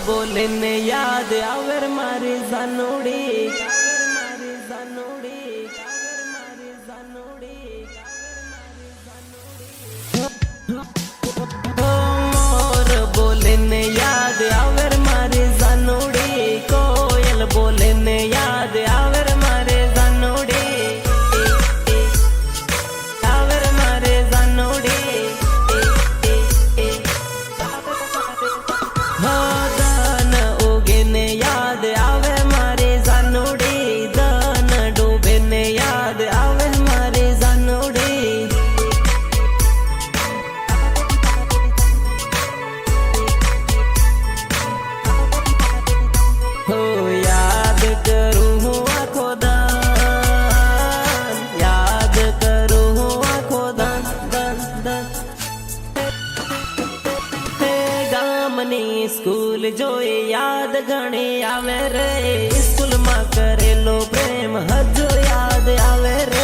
बोले ने याद आवर मारी जानोड़ी मोर बोले ने याद आवर मारी जानोड़ी कोयल बोले ने याद आवर मारे जानोड़ी आवर मारे जानोड़ी दान उगे ने याद आवे मारे जानोड़ी दान डूबे ने याद आवे मारे जानोड़ी हो याद करूं हूँ आँखों दान याद करूं हूँ आँखों दान दान दान हे गामनी स्कूल जोए याद घणी आवे रे स्कूल में करेलो प्रेम हजो याद आवे रे